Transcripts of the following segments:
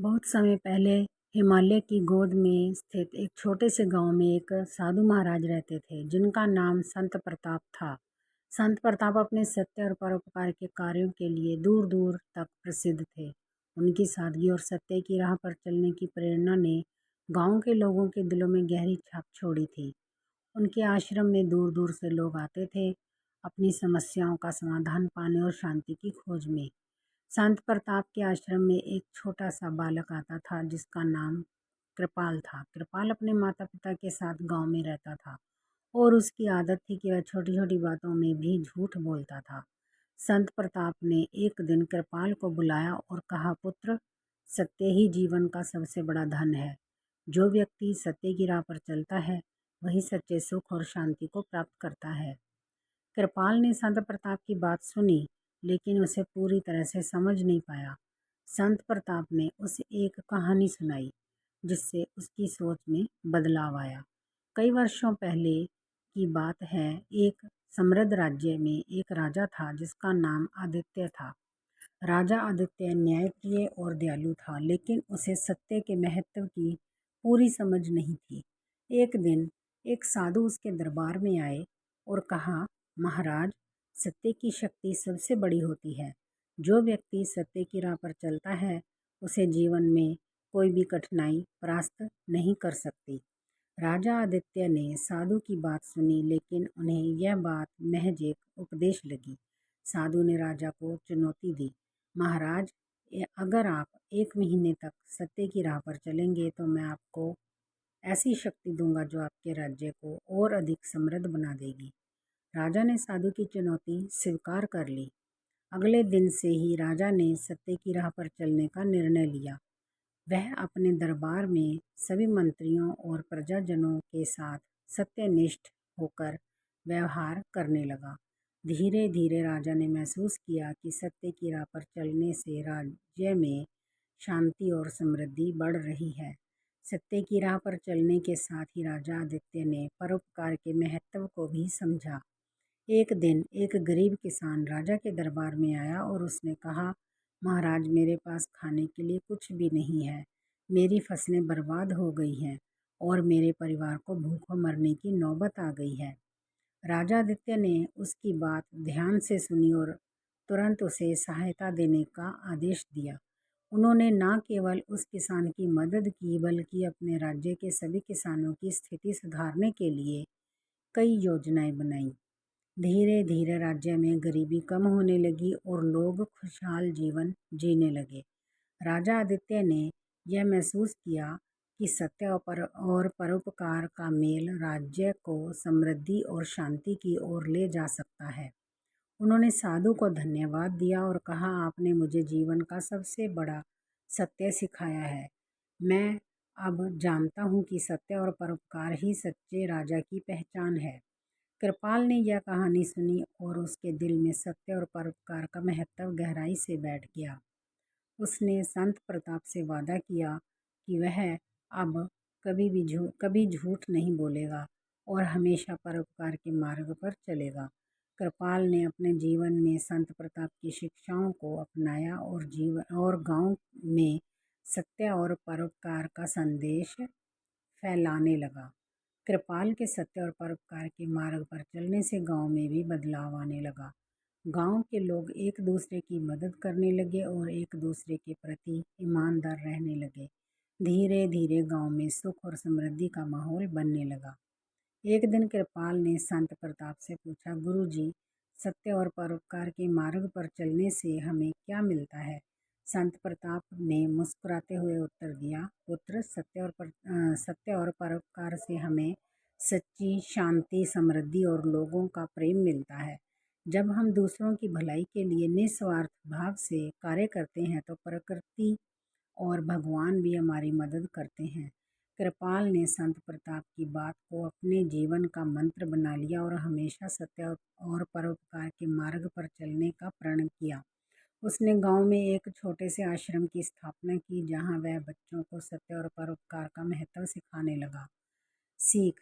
बहुत समय पहले हिमालय की गोद में स्थित एक छोटे से गांव में एक साधु महाराज रहते थे जिनका नाम संत प्रताप था। संत प्रताप अपने सत्य और परोपकार के कार्यों के लिए दूर दूर तक प्रसिद्ध थे। उनकी सादगी और सत्य की राह पर चलने की प्रेरणा ने गांव के लोगों के दिलों में गहरी छाप छोड़ी थी। उनके आश्रम में दूर दूर से लोग आते थे, अपनी समस्याओं का समाधान पाने और शांति की खोज में। संत प्रताप के आश्रम में एक छोटा सा बालक आता था जिसका नाम कृपाल था। कृपाल अपने माता पिता के साथ गांव में रहता था और उसकी आदत थी कि वह छोटी छोटी बातों में भी झूठ बोलता था। संत प्रताप ने एक दिन कृपाल को बुलाया और कहा, पुत्र, सत्य ही जीवन का सबसे बड़ा धन है। जो व्यक्ति सत्य की राह पर चलता है वही सच्चे सुख और शांति को प्राप्त करता है। कृपाल ने संत प्रताप की बात सुनी लेकिन उसे पूरी तरह से समझ नहीं पाया। संत प्रताप ने उसे एक कहानी सुनाई जिससे उसकी सोच में बदलाव आया। कई वर्षों पहले की बात है। एक समृद्ध राज्य में एक राजा था जिसका नाम आदित्य था। राजा आदित्य न्यायप्रिय और दयालु था, लेकिन उसे सत्य के महत्व की पूरी समझ नहीं थी। एक दिन एक साधु उसके दरबार में आए और कहा, महाराज, सत्य की शक्ति सबसे बड़ी होती है। जो व्यक्ति सत्य की राह पर चलता है उसे जीवन में कोई भी कठिनाई परास्त नहीं कर सकती। राजा आदित्य ने साधु की बात सुनी, लेकिन उन्हें यह बात महज एक उपदेश लगी। साधु ने राजा को चुनौती दी, महाराज, अगर आप 1 महीने तक सत्य की राह पर चलेंगे तो मैं आपको ऐसी शक्ति दूंगा जो आपके राज्य को और अधिक समृद्ध बना देगी। राजा ने साधु की चुनौती स्वीकार कर ली। अगले दिन से ही राजा ने सत्य की राह पर चलने का निर्णय लिया। वह अपने दरबार में सभी मंत्रियों और प्रजाजनों के साथ सत्यनिष्ठ होकर व्यवहार करने लगा। धीरे धीरे राजा ने महसूस किया कि सत्य की राह पर चलने से राज्य में शांति और समृद्धि बढ़ रही है। सत्य की राह पर चलने के साथ ही राजा आदित्य ने परोपकार के महत्व को भी समझा। एक दिन एक गरीब किसान राजा के दरबार में आया और उसने कहा, महाराज, मेरे पास खाने के लिए कुछ भी नहीं है। मेरी फसलें बर्बाद हो गई हैं और मेरे परिवार को भूखों मरने की नौबत आ गई है। राजा आदित्य ने उसकी बात ध्यान से सुनी और तुरंत उसे सहायता देने का आदेश दिया। उन्होंने न केवल उस किसान की मदद की बल्कि अपने राज्य के सभी किसानों की स्थिति सुधारने के लिए कई योजनाएं बनाई। धीरे धीरे राज्य में गरीबी कम होने लगी और लोग खुशहाल जीवन जीने लगे। राजा आदित्य ने यह महसूस किया कि सत्य और परोपकार का मेल राज्य को समृद्धि और शांति की ओर ले जा सकता है। उन्होंने साधु को धन्यवाद दिया और कहा, आपने मुझे जीवन का सबसे बड़ा सत्य सिखाया है। मैं अब जानता हूँ कि सत्य और परोपकार ही सच्चे राजा की पहचान है। कृपाल ने यह कहानी सुनी और उसके दिल में सत्य और परोपकार का महत्व गहराई से बैठ गया। उसने संत प्रताप से वादा किया कि वह अब कभी झूठ नहीं बोलेगा और हमेशा परोपकार के मार्ग पर चलेगा। कृपाल ने अपने जीवन में संत प्रताप की शिक्षाओं को अपनाया और गांव में सत्य और परोपकार का संदेश फैलाने लगा। कृपाल के सत्य और परोपकार के मार्ग पर चलने से गांव में भी बदलाव आने लगा। गांव के लोग एक दूसरे की मदद करने लगे और एक दूसरे के प्रति ईमानदार रहने लगे। धीरे धीरे गांव में सुख और समृद्धि का माहौल बनने लगा। एक दिन कृपाल ने संत प्रताप से पूछा, गुरुजी, सत्य और परोपकार के मार्ग पर चलने से हमें क्या मिलता है? संत प्रताप ने मुस्कुराते हुए उत्तर दिया, पुत्र, सत्य और परोपकार से हमें सच्ची शांति, समृद्धि और लोगों का प्रेम मिलता है। जब हम दूसरों की भलाई के लिए निस्वार्थ भाव से कार्य करते हैं तो प्रकृति और भगवान भी हमारी मदद करते हैं। कृपाल ने संत प्रताप की बात को अपने जीवन का मंत्र बना लिया और हमेशा सत्य और परोपकार के मार्ग पर चलने का प्रण किया। उसने गांव में एक छोटे से आश्रम की स्थापना की जहां वह बच्चों को सत्य और परोपकार का महत्व सिखाने लगा। सीख,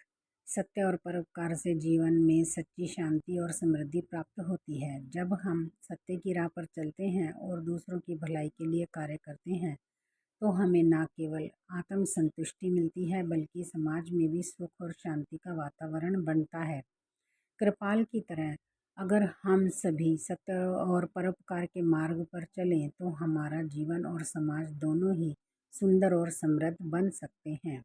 सत्य और परोपकार से जीवन में सच्ची शांति और समृद्धि प्राप्त होती है। जब हम सत्य की राह पर चलते हैं और दूसरों की भलाई के लिए कार्य करते हैं तो हमें न केवल आत्म संतुष्टि मिलती है बल्कि समाज में भी सुख और शांति का वातावरण बनता है। कृपाल की तरह अगर हम सभी सत्य और परोपकार के मार्ग पर चलें तो हमारा जीवन और समाज दोनों ही सुंदर और समृद्ध बन सकते हैं।